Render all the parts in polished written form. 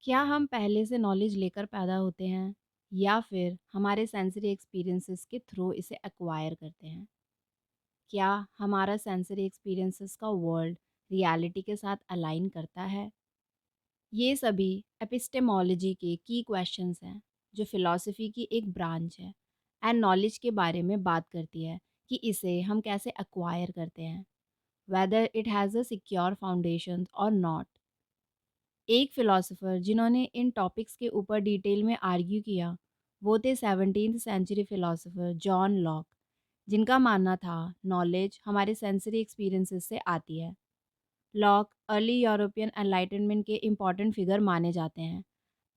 क्या हम पहले से नॉलेज लेकर पैदा होते हैं या फिर हमारे सेंसरी एक्सपीरियंसेस के थ्रू इसे एक्वायर करते हैं? क्या हमारा सेंसरी एक्सपीरियंसेस का वर्ल्ड रियलिटी के साथ अलाइन करता है? ये सभी एपिस्टेमोलॉजी के की क्वेश्चंस हैं जो फिलॉसफी की एक ब्रांच है एंड नॉलेज के बारे में बात करती है कि इसे हम कैसे एक्वायर करते हैं, whether it has a secure foundation और नॉट। एक फ़िलॉसफ़र जिन्होंने इन टॉपिक्स के ऊपर डिटेल में आर्ग्यू किया, वो थे 17th सेंचुरी फ़िलॉसफ़र जॉन लॉक, जिनका मानना था नॉलेज हमारे सेंसरी एक्सपीरियंसेस से आती है। लॉक अर्ली यूरोपियन एनलाइटनमेंट के इम्पॉर्टेंट फिगर माने जाते हैं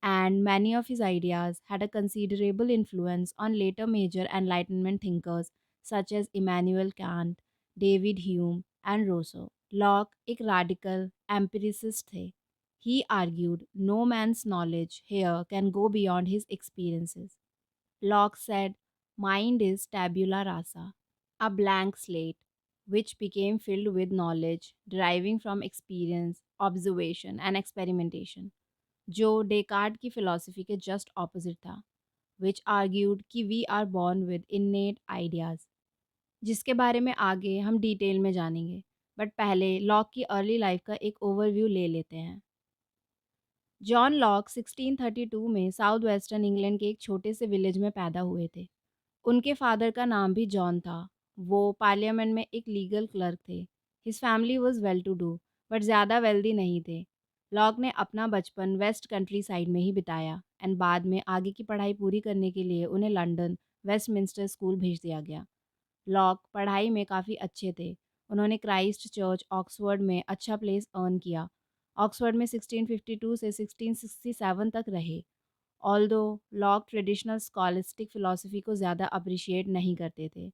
and many of his ideas had a considerable influence on later major Enlightenment thinkers such as Immanuel Kant, David Hume, and Rousseau. Locke एक radical empiricist थे. He argued no man's knowledge here can go beyond his experiences. Locke said, mind is tabula rasa, a blank slate, which became filled with knowledge deriving from experience, observation, and experimentation. जो Descartes की philosophy के just opposite था, which argued कि we are born with innate ideas, जिसके बारे में आगे हम डिटेल में जानेंगे। बट पहले लॉक की अर्ली लाइफ का एक ओवरव्यू ले लेते हैं। जॉन लॉक 1632 में साउथ वेस्टर्न इंग्लैंड के एक छोटे से विलेज में पैदा हुए थे। उनके फादर का नाम भी जॉन था। वो पार्लियामेंट में एक लीगल क्लर्क थे। His family was well to do but ज़्यादा वेल्दी नहीं थे। लॉक ने अपना बचपन वेस्ट कंट्री साइड में ही बिताया एंड बाद में आगे की पढ़ाई पूरी करने के लिए उन्हें लंदन वेस्टमिंस्टर स्कूल भेज दिया गया। लॉक पढ़ाई में काफ़ी अच्छे थे। उन्होंने क्राइस्ट चर्च ऑक्सफोर्ड में अच्छा प्लेस अर्न किया। ऑक्सफोर्ड में 1652 से 1667 तक रहे। Although lock traditional scholastic philosophy को ज़्यादा अप्रिशिएट नहीं करते थे।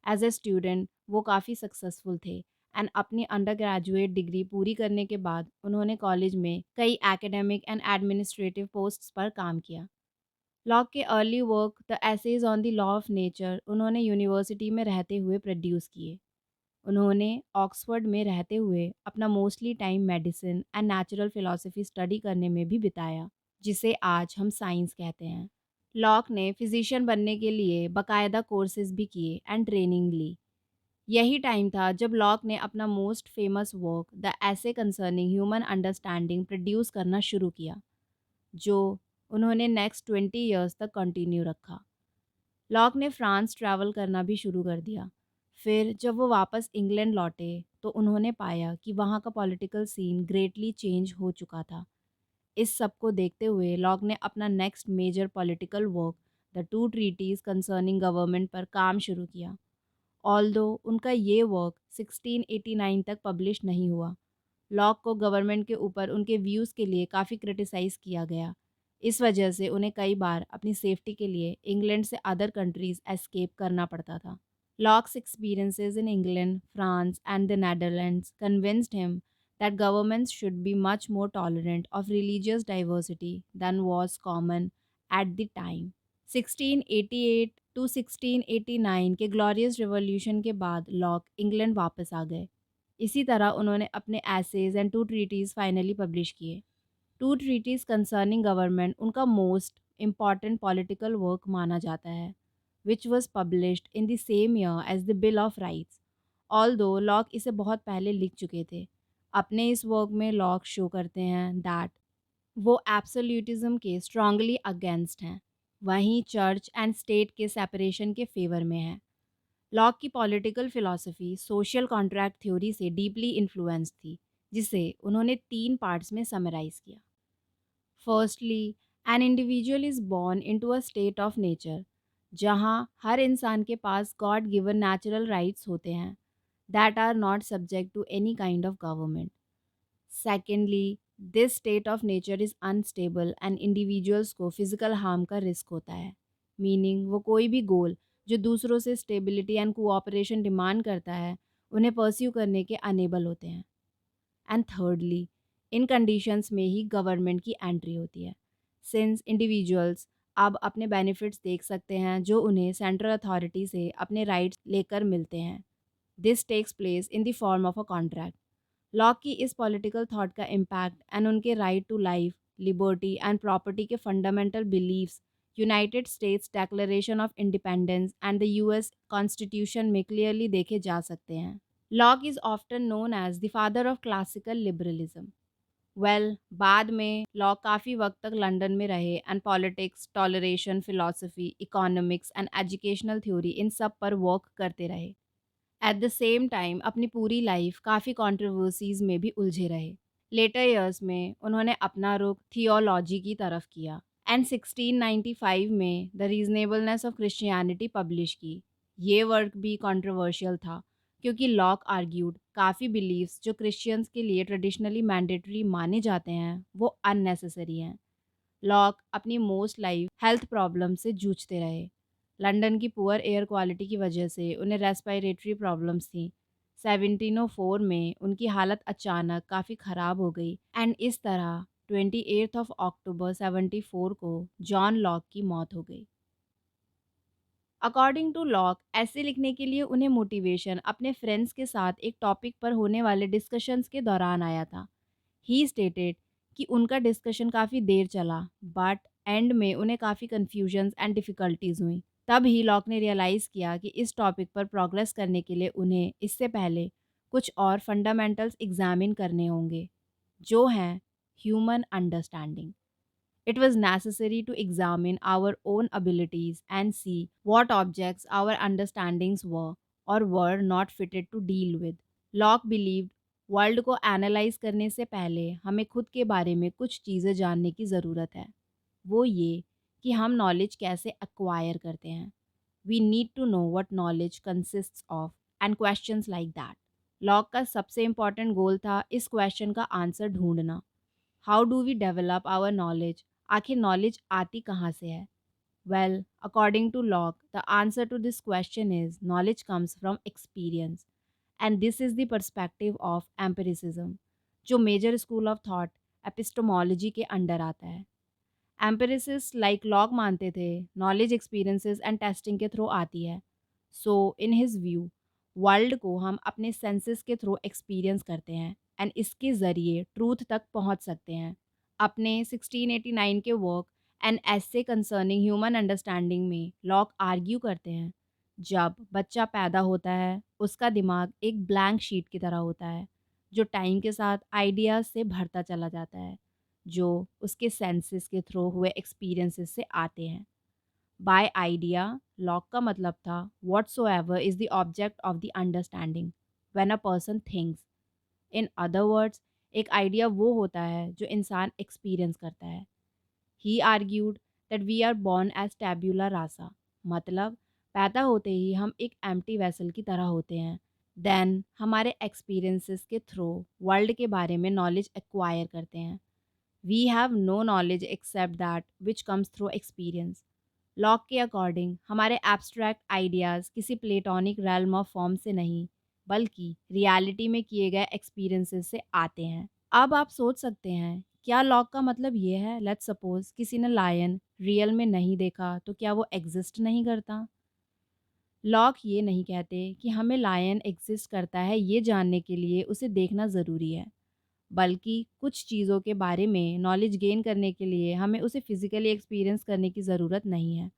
एज ए स्टूडेंट वो काफ़ी सक्सेसफुल थे एंड अपनी अंडर ग्रेजुएट डिग्री पूरी करने के बाद उन्होंने कॉलेज में कई एकेडमिक एंड एडमिनिस्ट्रेटिव पोस्ट्स पर काम किया। लॉक के early work the essays on the law of nature उन्होंने यूनिवर्सिटी में रहते हुए प्रोड्यूस किए। उन्होंने ऑक्सफोर्ड में रहते हुए अपना mostly time medicine and natural philosophy study करने में भी बिताया, जिसे आज हम साइंस कहते हैं। लॉक ने फिजिशियन बनने के लिए बाकायदा कोर्सेज भी किए एंड ट्रेनिंग ली। यही टाइम था जब लॉक ने अपना most famous work the essay concerning human understanding produce करना शुरू किया, जो उन्होंने नेक्स्ट 20 ईयर्स तक कंटिन्यू रखा। लॉक ने फ्रांस ट्रैवल करना भी शुरू कर दिया। फिर जब वो वापस इंग्लैंड लौटे तो उन्होंने पाया कि वहाँ का पॉलिटिकल सीन ग्रेटली चेंज हो चुका था। इस सब को देखते हुए लॉक ने अपना next major political work the two treatises concerning government पर काम शुरू किया। ऑल्दो उनका ये वर्क 1689 तक पब्लिश नहीं हुआ। लॉक को गवर्नमेंट के ऊपर उनके व्यूज़ के लिए काफ़ी क्रिटिसाइज़ किया गया। इस वजह से उन्हें कई बार अपनी सेफ्टी के लिए इंग्लैंड से अदर कंट्रीज़ एस्केप करना पड़ता था। Locks experiences in England, France and the Netherlands convinced him that governments should be much more tolerant of religious diversity than was common at the time. 1688 to 1689 के glorious revolution के बाद lock England वापस आ गए। इसी तरह उन्होंने अपने essays and two treatises finally publish किए। टू ट्रीटीज़ कंसर्निंग गवर्नमेंट उनका मोस्ट इम्पॉर्टेंट पॉलिटिकल वर्क माना जाता है, which was published in the same year as the bill of rights. Although Locke इसे बहुत पहले लिख चुके थे। अपने इस वर्क में लॉक शो करते हैं दैट वो एब्सोल्यूटिज्म के स्ट्रांगली अगेंस्ट हैं, वहीं चर्च एंड स्टेट के सेपरेशन के फेवर में हैं। लॉक की political philosophy social contract theory से डीपली इन्फ्लुएंस थी, जिसे उन्होंने 3 पार्ट्स में समराइज़ किया। Firstly, an individual is born into a state of nature, जहाँ हर इंसान के पास गॉड गिवन नेचुरल राइट्स होते हैं that are not subject to any kind of government. Secondly, this state of nature is unstable and individuals को physical harm का risk होता है, मीनिंग वो कोई भी गोल जो दूसरों से स्टेबिलिटी एंड कोऑपरेशन डिमांड करता है उन्हें परस्यू करने के अनेबल होते हैं। एंड थर्डली, इन कंडीशंस में ही गवर्नमेंट की एंट्री होती है, सिंस इंडिविजुअल्स अब अपने बेनिफिट्स देख सकते हैं जो उन्हें सेंट्रल अथॉरिटी से अपने राइट्स लेकर मिलते हैं। This takes place in the form of a contract. Locke की इस पॉलिटिकल थॉट का इम्पैक्ट एंड उनके right to life liberty and property के fundamental beliefs United States Declaration of Independence and the US Constitution में clearly देखे जा सकते हैं। Locke is often known as the father of classical liberalism. बाद में लॉक काफ़ी वक्त तक लंदन में रहे and politics, toleration, philosophy, economics and educational theory इन सब पर वर्क करते रहे। एट द सेम टाइम अपनी पूरी लाइफ काफ़ी कंट्रोवर्सीज में भी उलझे रहे। लेटर ईयर्स में उन्होंने अपना रुख थियोलॉजी की तरफ किया एंड 1695 में the reasonableness of Christianity publish की। ये वर्क भी कंट्रोवर्शियल था क्योंकि लॉक आर्ग्यूड काफ़ी बिलीव्स जो क्रिश्चियंस के लिए ट्रेडिशनली मैंडेटरी माने जाते हैं वो अननेसेसरी हैं। लॉक अपनी मोस्ट लाइफ हेल्थ प्रॉब्लम से जूझते रहे। लंदन की पुअर एयर क्वालिटी की वजह से उन्हें रेस्पिरेटरी प्रॉब्लम्स थी। 1704 में उनकी हालत अचानक काफ़ी ख़राब हो गई एंड इस तरह 28 ऑफ अक्टूबर 74 को जॉन लॉक की मौत हो गई। अकॉर्डिंग टू लॉक ऐसे लिखने के लिए उन्हें मोटिवेशन अपने फ्रेंड्स के साथ एक टॉपिक पर होने वाले डिस्कशंस के दौरान आया था। ही स्टेटेड कि उनका डिस्कशन काफ़ी देर चला बट एंड में उन्हें काफ़ी कन्फ्यूजन्स एंड डिफ़िकल्टीज़ हुई। तब ही लॉक ने रियलाइज़ किया कि इस टॉपिक पर प्रोग्रेस करने के लिए उन्हें इससे पहले कुछ और फंडामेंटल्स एग्जामिन करने होंगे, जो हैं human understanding. It was necessary to examine our own abilities and see what objects our understandings were or were not fitted to deal with. Locke believed world को एनालाइज करने से पहले हमें खुद के बारे में कुछ चीज़ें जानने की ज़रूरत है। वो ये कि हम नॉलेज कैसे एक्वायर करते हैं। We need to know what knowledge consists of and questions like that. Locke का सबसे इम्पॉर्टेंट गोल था इस क्वेश्चन का आंसर ढूंढना। How do we develop our knowledge? आखिर नॉलेज आती कहाँ से है? Well, according to Locke the answer to this question is knowledge comes from experience and this is the perspective of empiricism, जो major school of thought epistemology के under आता है। Empiricist like Locke मानते थे नॉलेज एक्सपीरियंसेस एंड टेस्टिंग के through आती है। So in his view world को हम अपने सेंसेस के थ्रू एक्सपीरियंस करते हैं एंड इसके ज़रिए ट्रूथ तक पहुंच सकते हैं। अपने 1689 के work and essay concerning human understanding में लॉक आर्ग्यू करते हैं जब बच्चा पैदा होता है उसका दिमाग एक ब्लैंक शीट की तरह होता है जो टाइम के साथ आइडियाज़ से भरता चला जाता है, जो उसके सेंसेस के थ्रू हुए एक्सपीरियंसेस से आते हैं। बाय आइडिया लॉक का मतलब था whatsoever is the object of the understanding when a person thinks. In other words एक आइडिया वो होता है जो इंसान एक्सपीरियंस करता है। He argued that we are born as tabula rasa, मतलब पैदा होते ही हम एक एम्प्टी वेसल की तरह होते हैं। देन हमारे एक्सपीरियंसेस के थ्रू वर्ल्ड के बारे में नॉलेज एक्वायर करते हैं। We have no knowledge except that which comes through experience. Locke के अकॉर्डिंग हमारे एब्स्ट्रैक्ट आइडियाज़ किसी प्लेटोनिक रेल्म ऑफ फॉर्म से नहीं बल्कि रियलिटी में किए गए एक्सपीरियंसेस से आते हैं। अब आप सोच सकते हैं क्या लॉक का मतलब ये है लेट्स सपोज किसी ने लायन रियल में नहीं देखा तो क्या वो एग्जिस्ट नहीं करता? लॉक ये नहीं कहते कि हमें लायन एग्जिस्ट करता है ये जानने के लिए उसे देखना ज़रूरी है, बल्कि कुछ चीज़ों के बारे में नॉलेज गेन करने के लिए हमें उसे फिज़िकली एक्सपीरियंस करने की ज़रूरत नहीं है।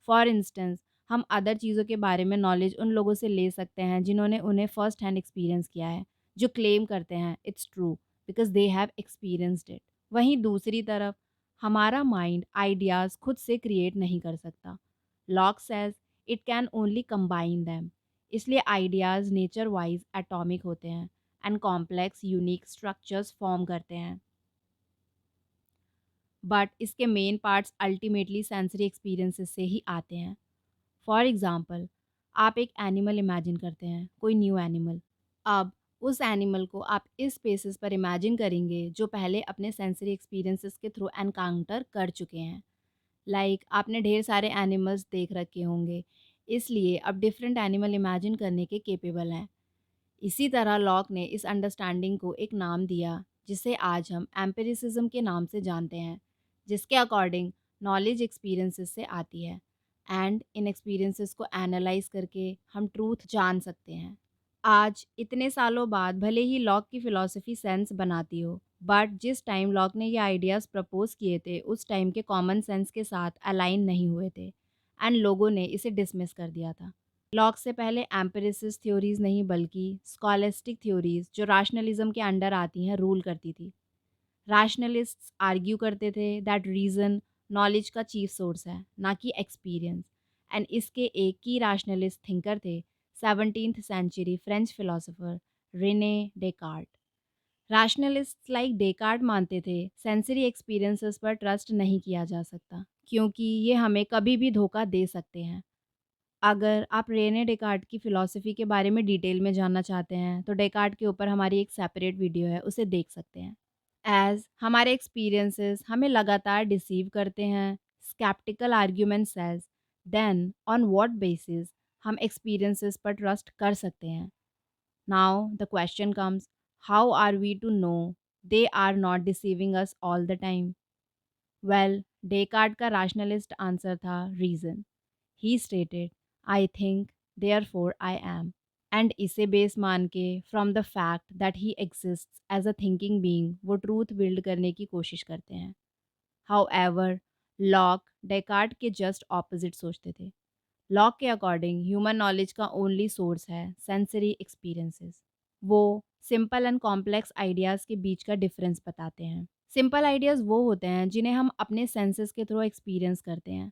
फॉर इंस्टेंस हम अदर चीज़ों के बारे में नॉलेज उन लोगों से ले सकते हैं जिन्होंने उन्हें फ़र्स्ट हैंड एक्सपीरियंस किया है, जो क्लेम करते हैं it's true because they have experienced it. वहीं दूसरी तरफ हमारा माइंड आइडियाज़ खुद से क्रिएट नहीं कर सकता। Lock says it can only combine them. इसलिए आइडियाज़ नेचर वाइज एटॉमिक होते हैं and complex unique structures form करते हैं, बट इसके main parts ultimately sensory experiences से ही आते हैं। फॉर एग्ज़ाम्पल आप एक एनिमल इमेजिन करते हैं, कोई न्यू एनिमल। अब उस एनिमल को आप इस बेसिस पर इमेजिन करेंगे जो पहले अपने सेंसरी एक्सपीरियंसेस के थ्रू एनकाउंटर कर चुके हैं। लाइक आपने ढेर सारे एनिमल्स देख रखे होंगे, इसलिए अब डिफरेंट एनिमल इमेजिन करने के केपेबल हैं। इसी तरह लॉक ने इस अंडरस्टैंडिंग को एक नाम दिया जिसे आज हम एम्पिरिसिज्म के नाम से जानते हैं, जिसके अकॉर्डिंग नॉलेज एक्सपीरियंसेस से आती है एंड इन एक्सपीरियंसेस को एनालाइज करके हम ट्रूथ जान सकते हैं। आज इतने सालों बाद भले ही लॉक की फ़िलॉसफ़ी सेंस बनाती हो, बट जिस टाइम लॉक ने ये आइडियाज़ प्रपोज़ किए थे, उस टाइम के कॉमन सेंस के साथ अलाइन नहीं हुए थे एंड लोगों ने इसे डिसमिस कर दिया था। लॉक से पहले एम्पिरिसिस थ्योरीज़ नहीं बल्कि स्कॉलास्टिक थ्योरीज़ जो रैशनलिज़्म के अंडर आती हैं, रूल करती थी। रैशनलिस्ट्स आर्ग्यू करते थे दैट रीज़न नॉलेज का चीफ सोर्स है, ना कि एक्सपीरियंस। एंड इसके एक की रैशनलिस्ट थिंकर थे 17th century French philosopher René Descartes. Rationalists like Descartes मानते थे सेंसरी एक्सपीरियंसेस पर ट्रस्ट नहीं किया जा सकता क्योंकि ये हमें कभी भी धोखा दे सकते हैं। अगर आप रेने डेकार्ट की फ़िलॉसफ़ी के बारे में डिटेल में जानना चाहते हैं, तो डेकार्ट के ऊपर हमारी एक सेपरेट वीडियो है, उसे देख सकते हैं। एज़ हमारे एक्सपीरियंसेस हमें लगातार डिसीव करते हैं, sceptical argument says, then on what basis हम एक्सपीरियंसेस पर ट्रस्ट कर सकते हैं। Now the question comes, how are we to know they are not deceiving us all the time? Well, Descartes का रैशनलिस्ट आंसर था reason. He stated, I think therefore I am. And इसे base मान के from the fact that he exists as a thinking being वो truth build करने की कोशिश करते हैं। हाउएवर, लॉक डेकार्ट के जस्ट ऑपोजिट सोचते थे। लॉक के अकॉर्डिंग ह्यूमन नॉलेज का ओनली सोर्स है सेंसरी एक्सपीरियंसेस। वो सिंपल एंड कॉम्प्लेक्स आइडियाज़ के बीच का डिफरेंस बताते हैं। सिंपल आइडियाज़ वो होते हैं जिन्हें हम अपने सेंसेस के थ्रू एक्सपीरियंस करते हैं।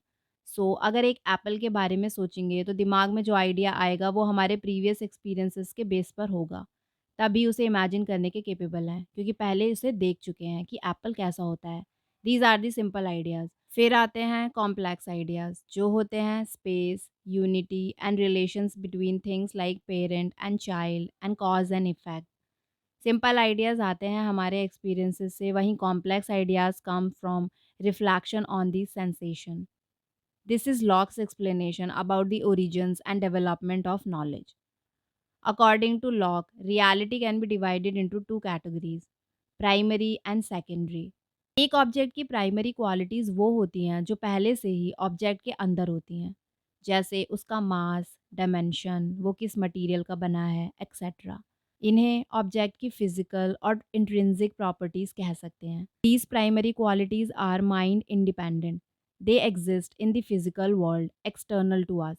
अगर एक एप्पल के बारे में सोचेंगे तो दिमाग में जो आइडिया आएगा वो हमारे प्रीवियस एक्सपीरियंसेस के बेस पर होगा। तभी उसे इमेजिन करने के केपेबल हैं क्योंकि पहले उसे देख चुके हैं कि एप्पल कैसा होता है। These are the simple ideas. फिर आते हैं कॉम्प्लेक्स आइडियाज़ जो होते हैं space, unity and relations between things like parent and child and cause and effect. Simple ideas आते हैं हमारे एक्सपीरियंसेस से, वहीं complex ideas come from reflection on the sensation. This is Locke's explanation about the origins and development of knowledge. According to Locke, reality can be divided into two categories, primary and secondary. एक object की primary qualities वो होती हैं जो पहले से ही object के अंदर होती हैं, जैसे उसका मास, डायमेंशन, वो किस मटेरियल का बना है, एक्सेट्रा। इन्हें ऑब्जेक्ट की फिजिकल और इंट्रिंसिक प्रॉपर्टीज़ कह सकते हैं। These primary qualities are mind independent. They exist in the physical world external to us.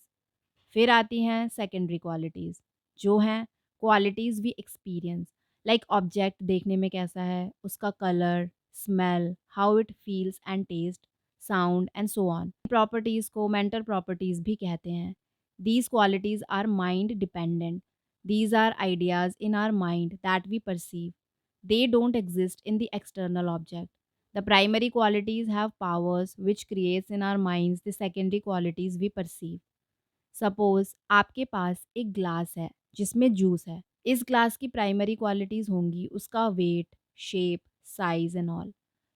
फिर आती हैं सेकेंडरी क्वालिटीज़ जो हैं qualities we experience, like object देखने में कैसा है, उसका colour, smell, how it feels and taste, sound and so on. Properties को मेंटल प्रॉपर्टीज़ भी कहते हैं। These qualities are mind dependent. These are ideas in our mind that we perceive. They don't exist in the external object. The primary qualities have powers which creates in our minds the secondary qualities we perceive. Suppose आपके पास एक glass है जिसमें juice है। इस glass की primary qualities होंगी उसका weight, shape, size and all.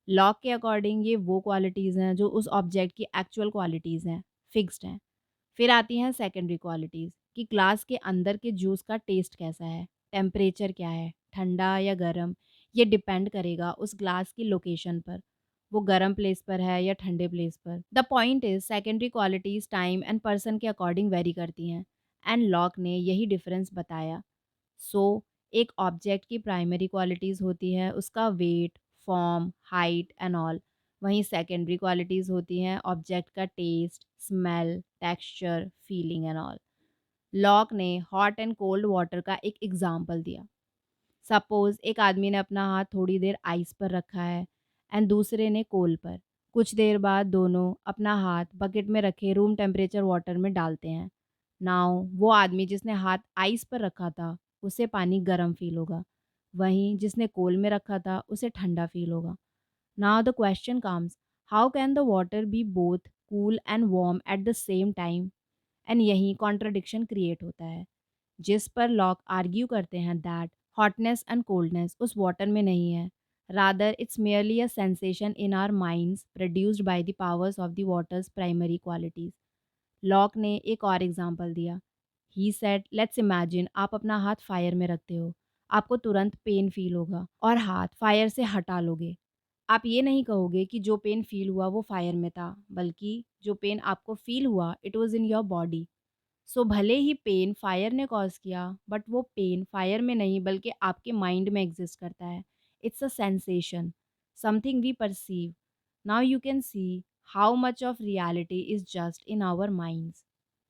Locke के अकॉर्डिंग ये वो क्वालिटीज़ हैं जो उस ऑब्जेक्ट की एक्चुअल क्वालिटीज़ हैं, फिक्स्ड हैं। फिर आती हैं सेकेंडरी क्वालिटीज़ कि ग्लास के अंदर के जूस का टेस्ट कैसा है, टेम्परेचर क्या है, ठंडा या गर्म। ये डिपेंड करेगा उस ग्लास की लोकेशन पर, वो गर्म प्लेस पर है या ठंडे प्लेस पर। The point is secondary qualities time and person के अकॉर्डिंग वेरी करती हैं एंड लॉक ने यही डिफरेंस बताया। सो एक ऑब्जेक्ट की प्राइमरी क्वालिटीज़ होती है उसका weight, form, height and all. वहीं सेकेंडरी क्वालिटीज़ होती हैं ऑब्जेक्ट का taste, smell, texture, feeling and all. Locke ने हॉट एंड कोल्ड वाटर का एक एग्जाम्पल दिया। सपोज़ एक आदमी ने अपना हाथ थोड़ी देर आइस पर रखा है एंड दूसरे ने कोल पर। कुछ देर बाद दोनों अपना हाथ बकेट में रखे रूम टेम्परेचर वाटर में डालते हैं। नाउ वो आदमी जिसने हाथ आइस पर रखा था उसे पानी गर्म फील होगा, वहीं जिसने कोल में रखा था उसे ठंडा फील होगा। Now the question comes, how can the water be both cool and warm at the same time? And यही कॉन्ट्रडिक्शन क्रिएट होता है, जिस पर लॉक आर्ग्यू करते हैं दैट हॉटनेस एंड कोल्डनेस उस वाटर में नहीं है, rather it's merely a sensation in our minds produced by the powers of the water's primary qualities. Locke ने एक और एग्जांपल दिया। ही सेड लेट्स इमेजिन आप अपना हाथ फायर में रखते हो, आपको तुरंत पेन फील होगा और हाथ फायर से हटा लोगे। आप ये नहीं कहोगे कि जो पेन फील हुआ वो फायर में था, बल्कि जो पेन आपको फील हुआ it was in your body. भले ही पेन फायर ने कॉज़ किया, बट वो पेन फायर में नहीं बल्कि आपके माइंड में एग्ज़िस्ट करता है। It's a sensation, something we perceive. Now you can see how much of reality is just in our minds.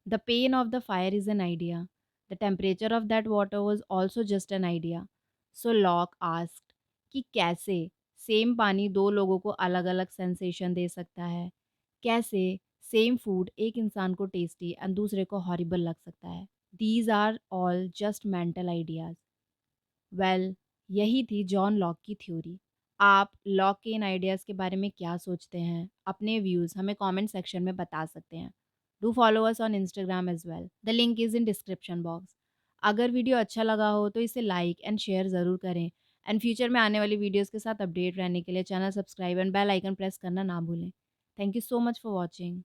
The pain of the fire is an idea. The temperature of that water was also just an idea. So Locke asked कि कैसे same पानी दो लोगों को अलग अलग sensation दे सकता है, कैसे सेम फूड एक इंसान को टेस्टी एंड दूसरे को हॉरिबल लग सकता है. These are all just mental ideas. Well, यही थी जॉन लॉक की थ्योरी. आप लॉक के इन आइडियाज़ के बारे में क्या सोचते हैं? अपने व्यूज़ हमें कमेंट सेक्शन में बता सकते हैं. Do follow us on Instagram as well. The link is in description box. अगर वीडियो अच्छा लगा हो तो इसे लाइक एंड शेयर ज़रूर करें एंड फ्यूचर में आने वाली वीडियोज़ के साथ अपडेट रहने के लिए channel subscribe and bell icon press करना ना भूलें. Thank you so much for watching.